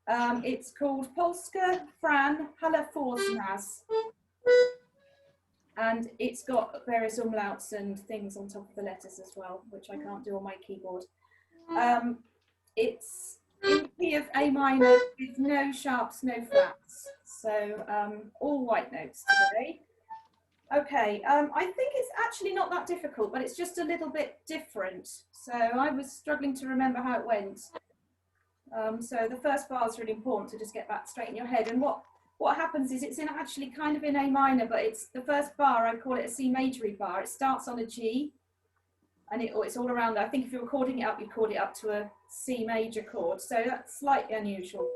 It's called Polska Fran Halleforsnas. And it's got various umlauts and things on top of the letters as well, which I can't do on my keyboard. It's in key of A minor with no sharps, no flats. So all white notes today. Okay, I think it's actually not that difficult, but it's just a little bit different. So I was struggling to remember how it went. So the first bar is really important to just get that straight in your head. And what happens is it's actually kind of in A minor, but it's the first bar, I call it a C majory bar. It starts on a G, and it's all around there. I think if you're recording it up, you chord it up to a C major chord. So that's slightly unusual.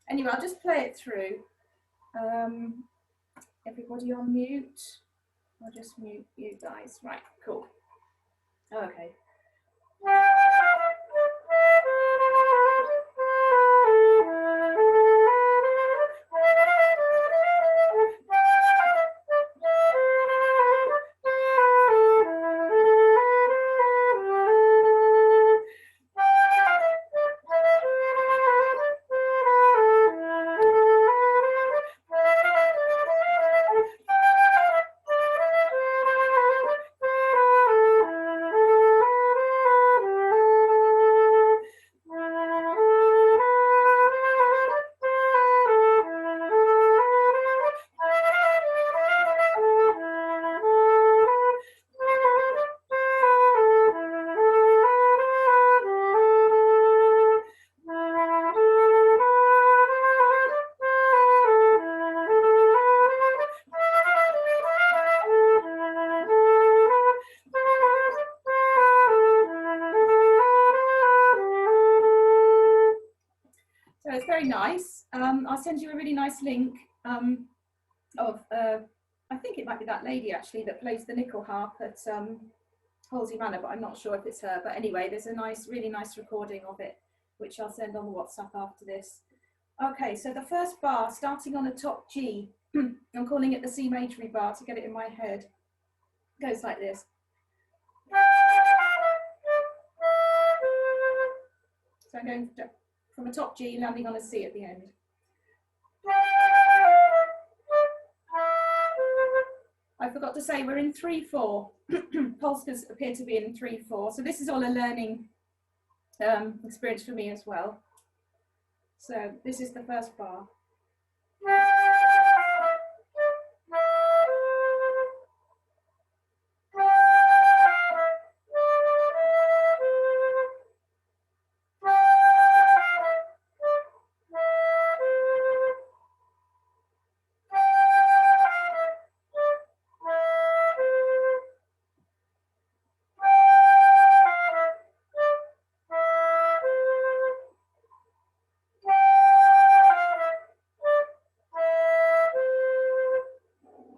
Anyway, I'll just play it through. Everybody on mute. I'll just mute you guys. Right, cool. Okay. So it's very nice. I'll send you a really nice link of, I think it might be that lady actually that plays the nickel harp at Halsey Manor, but I'm not sure if it's her. But anyway, there's a nice, really nice recording of it, which I'll send on the WhatsApp after this. Okay, so the first bar, starting on the top G, I'm calling it the C majory bar to get it in my head, goes like this. So I'm going from a top G, landing on a C at the end. I forgot to say we're in 3/4. Polskas appear to be in 3/4. So this is all a learning experience for me as well. So this is the first bar.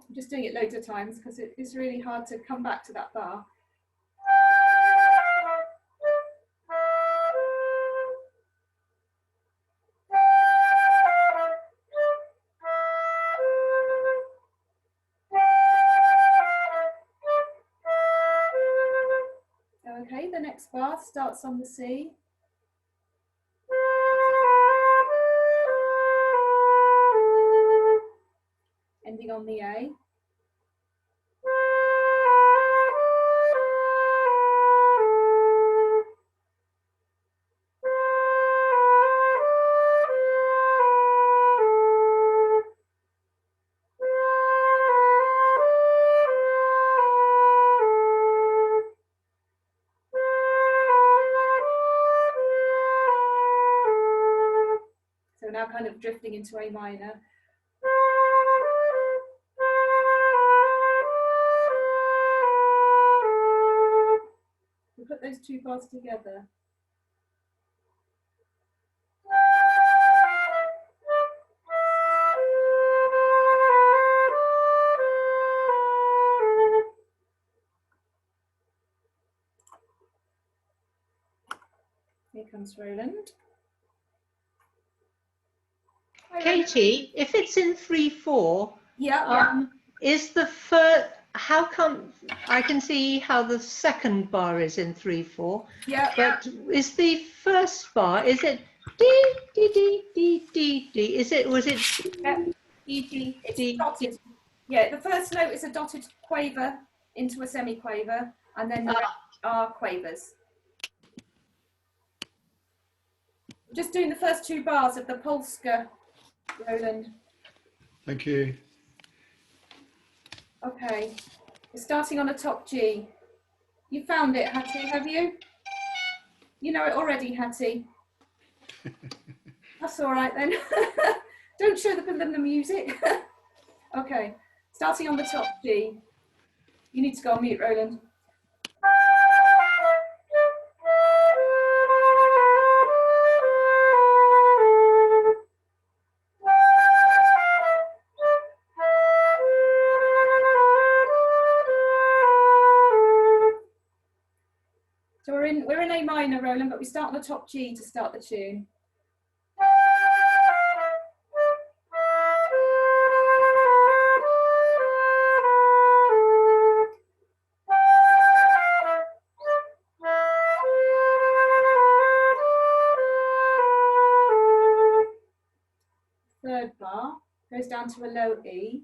I'm just doing it loads of times because it's really hard to come back to that bar. Okay, the next bar starts on the C. Ending on the A. So now kind of drifting into A minor. We put those two bars together. Here comes Roland. Katie, if it's in 3/4, Yeah. is the first, how come, I can see how the second bar is in 3/4, Yeah. but is the first bar, is it D, D, D, D, D, D. Was it Yep. E-G. It's D? dotted. Yeah, the first note is a dotted quaver into a semi-quaver, and then the rest are quavers. Just doing the first 2 bars of the Polska, Roland. Thank you. Okay, we're starting on a top G. You found it, Hattie, have you? You know it already, Hattie. That's all right then. Don't show them the music. Okay, starting on the top G. You need to go on mute, Roland. So we're in A minor, Roland, but we start on the top G to start the tune. Third bar goes down to a low E.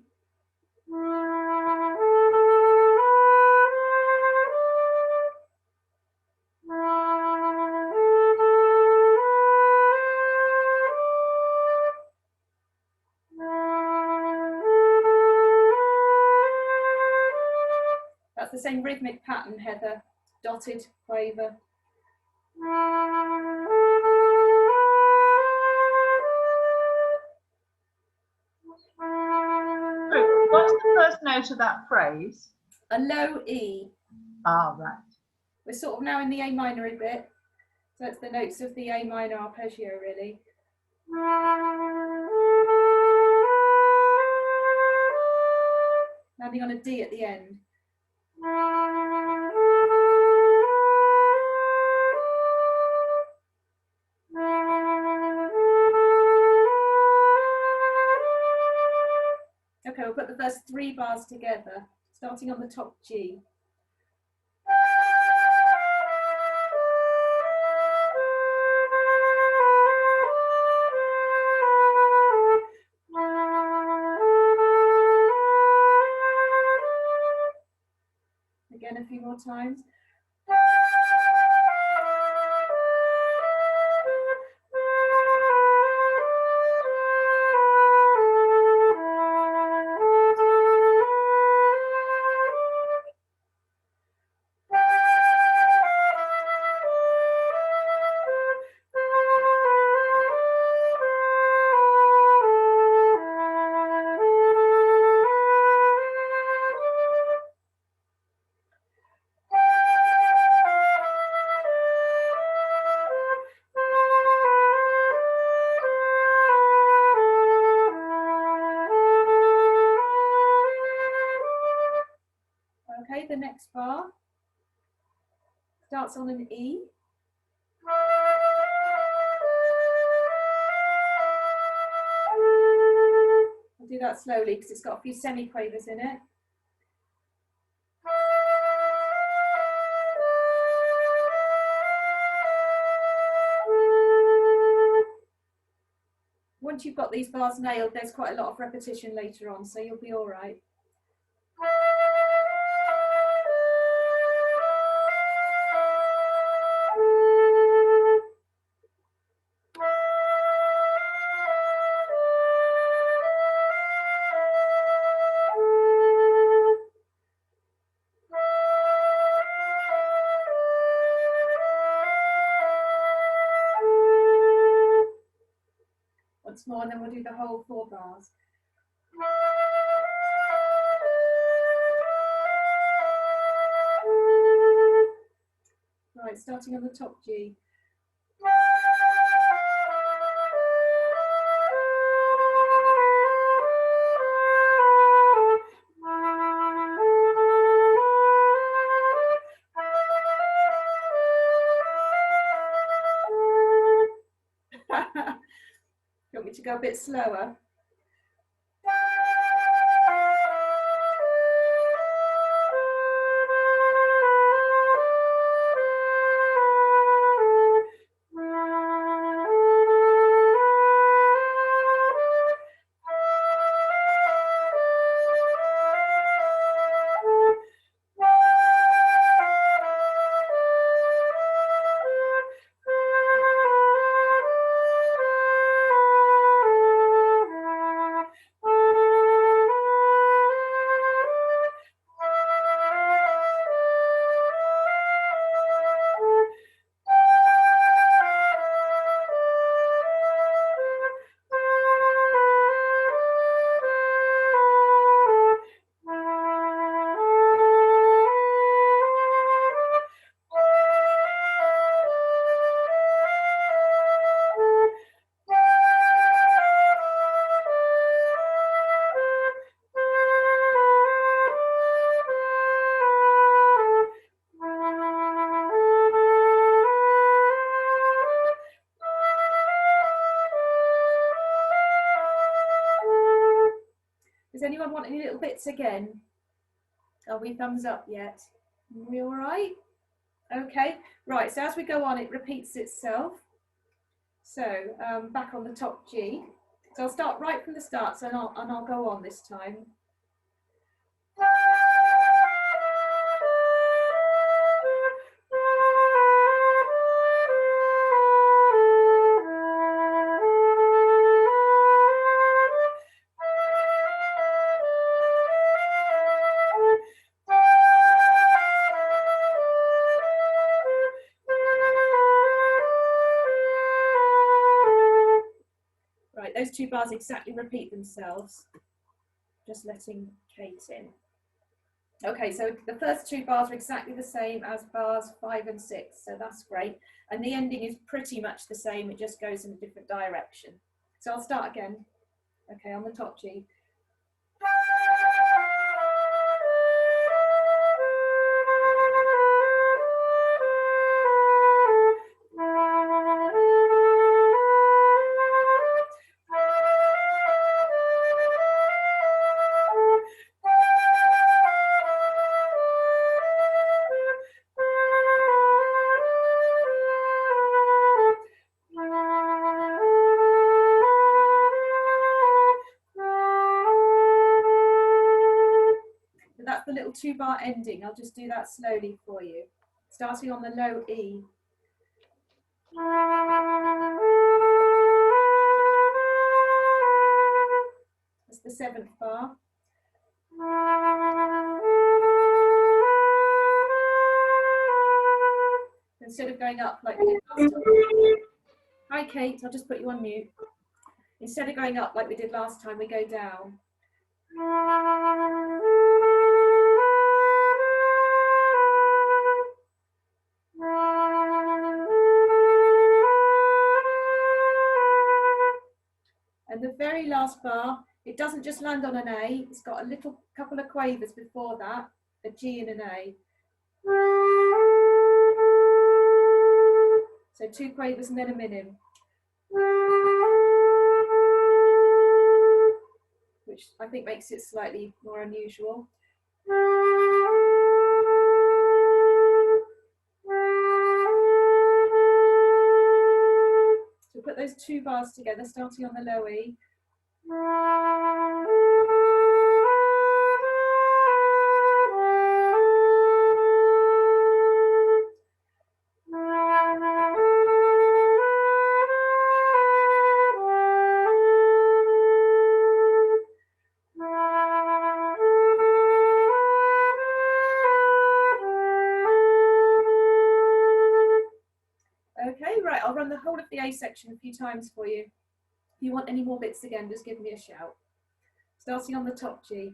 That's the same rhythmic pattern, Heather. Dotted quaver. So what's the first note of that phrase? A low E. Ah, right. We're sort of now in the A minor a bit. So it's the notes of the A minor arpeggio, really. Landing on a D at the end. Okay, we'll put the first 3 bars together, starting on the top G. Again, a few more times. Okay, the next bar starts on an E. I'll do that slowly because it's got a few semi-quavers in it. Once you've got these bars nailed, there's quite a lot of repetition later on, so you'll be all right. Once more, and then we'll do the whole 4 bars. Right, starting on the top G. You want me to go a bit slower? anyone want any little bits again? Are we thumbs up yet? Are we all right? Okay, right, so as we go on, it repeats itself. So back on the top G. So I'll start right from the start, so I'll go on this time. Right, those two bars exactly repeat themselves. Just letting Kate in. Okay, so the first two bars are exactly the same as bars 5 and 6, so that's great. And the ending is pretty much the same, it just goes in a different direction. So I'll start again. Okay, on the top G. That's the little 2-bar ending. I'll just do that slowly for you. Starting on the low E. That's the 7th bar. Instead of going up like we did last time. Hi Kate, I'll just put you on mute. Instead of going up like we did last time, we go down. And the very last bar, it doesn't just land on an A, it's got a little couple of quavers before that, a G and an A. So 2 quavers and then a minim. Which I think makes it slightly more unusual. So put those 2 bars together, starting on the low E. Okay, right, I'll run the whole of the A section a few times for you. If you want any more bits again, just give me a shout. Starting on the top G.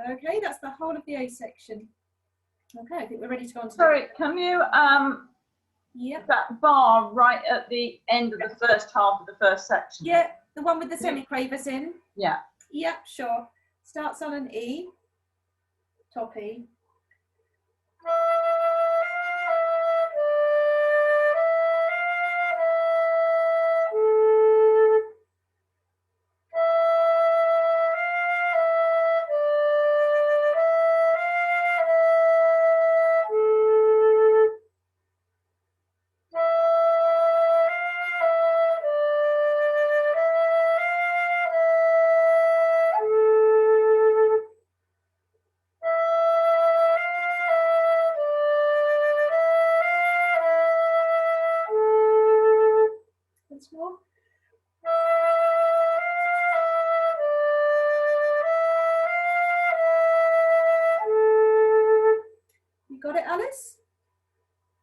Okay, that's the whole of the A section. Okay, I think we're ready to go on to Sorry, can you Yep. That bar right at the end of the first half of the first section. Yeah, the one with the semiquavers in. Yeah. Yep, sure. Starts on an E, top E. Once more. You got it, Alice?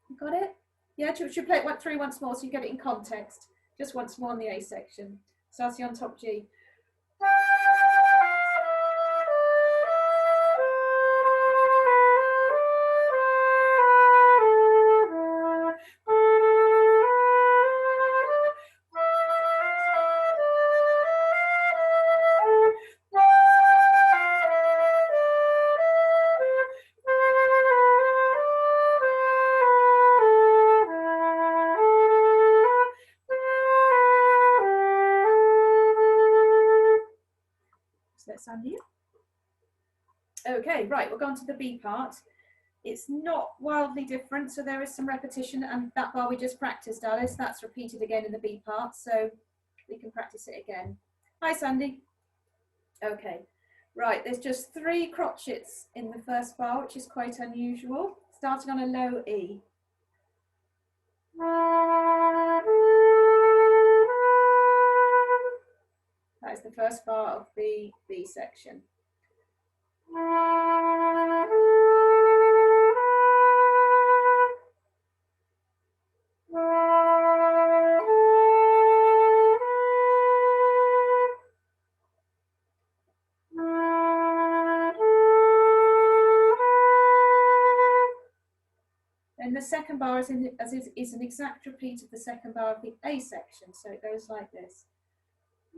You got it? Yeah, should play it through once more so you get it in context. Just once more in the A section. Starting on top G. So let's sound here. Okay, right, we'll go on to the B part. It's not wildly different, so there is some repetition, and that bar we just practiced, Alice, that's repeated again in the B part, so we can practice it again. Hi, Sandy. Okay, right, there's just 3 crotchets in the first bar, which is quite unusual, starting on a low E. That is the first bar of the B section. And the second bar is an exact repeat of the second bar of the A section, so it goes like this.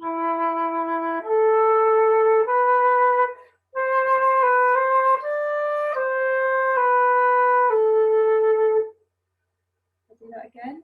I'll do that again.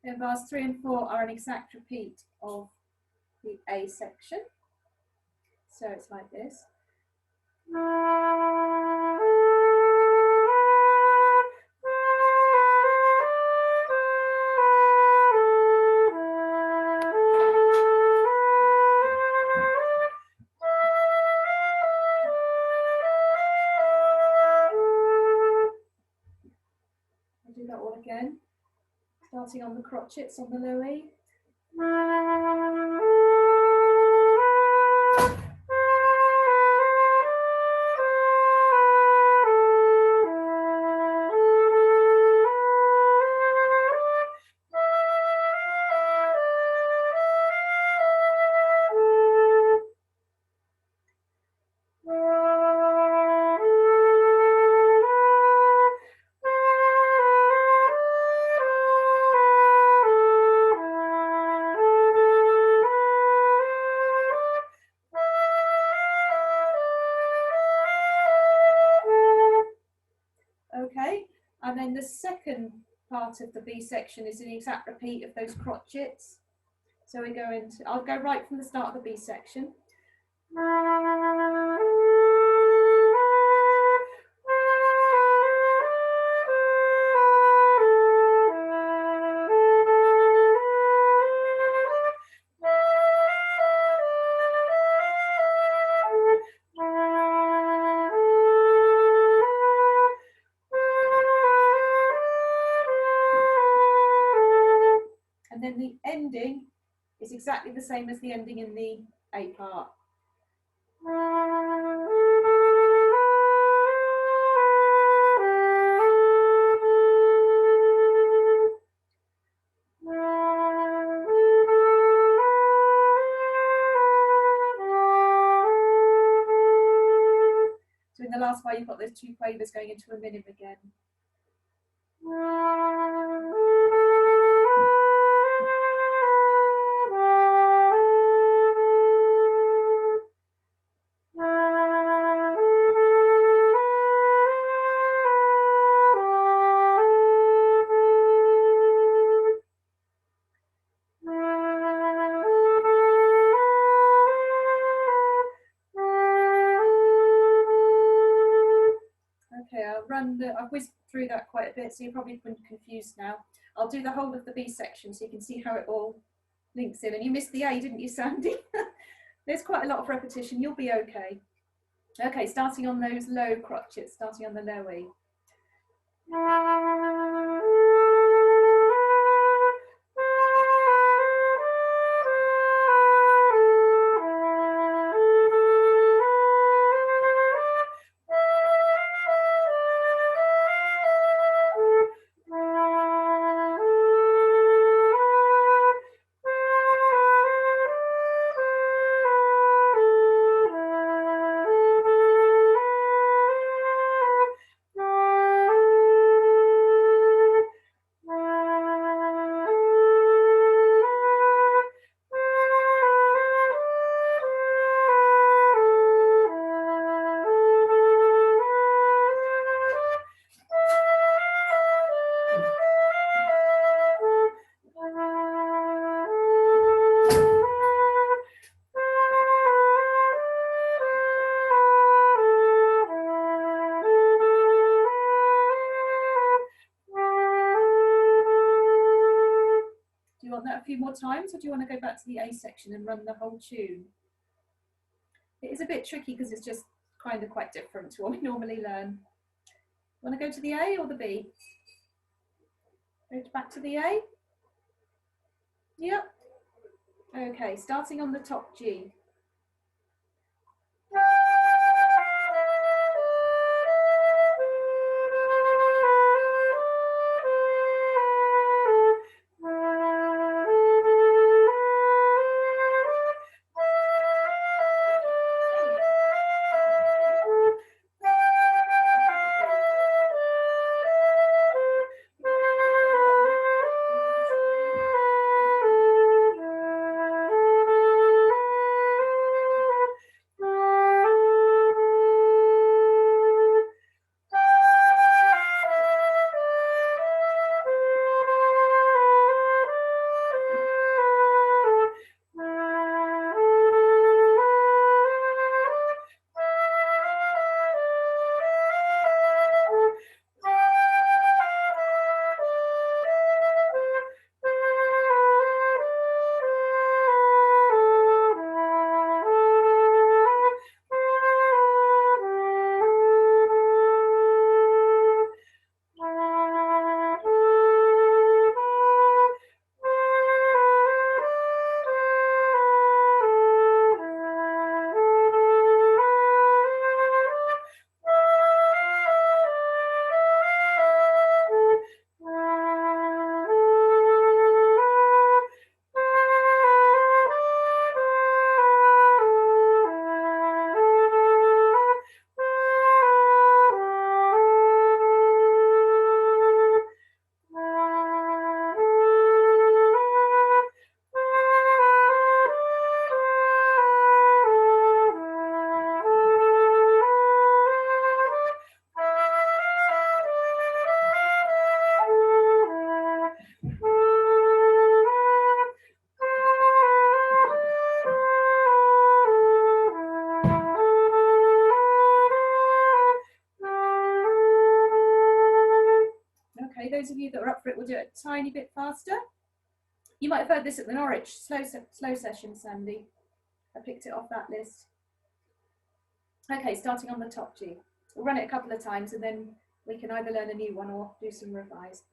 And bars 3 and 4 are an exact repeat of the A section. So it's like this. I'll do that all again. Starting on the crotchets on the low E. Okay, and then the second part of the B section is an exact repeat of those crotchets. So we go into, I'll go right from the start of the B section. ending is exactly the same as the ending in the A part. So in the last bar, you've got those two quavers going into a minim again. Okay, I've whizzed through that quite a bit, so you're probably confused now. I'll do the whole of the B section so you can see how it all links in. And you missed the A, didn't you, Sandy? There's quite a lot of repetition. You'll be okay. Okay, starting on those low crotchets, starting on the low E. Do you want that a few more times, or do you want to go back to the A section and run the whole tune? It is a bit tricky because it's just kind of quite different to what we normally learn. Want to go to the A or the B? Go back to the A? Yep. Okay, starting on the top G. Those of you that are up for it will do it a tiny bit faster. You might have heard this at the Norwich slow session, Sandy. I picked it off that list. Okay, starting on the top G. We'll run it a couple of times and then we can either learn a new one or do some revise.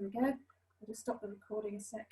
we go. I'll just stop the recording a sec.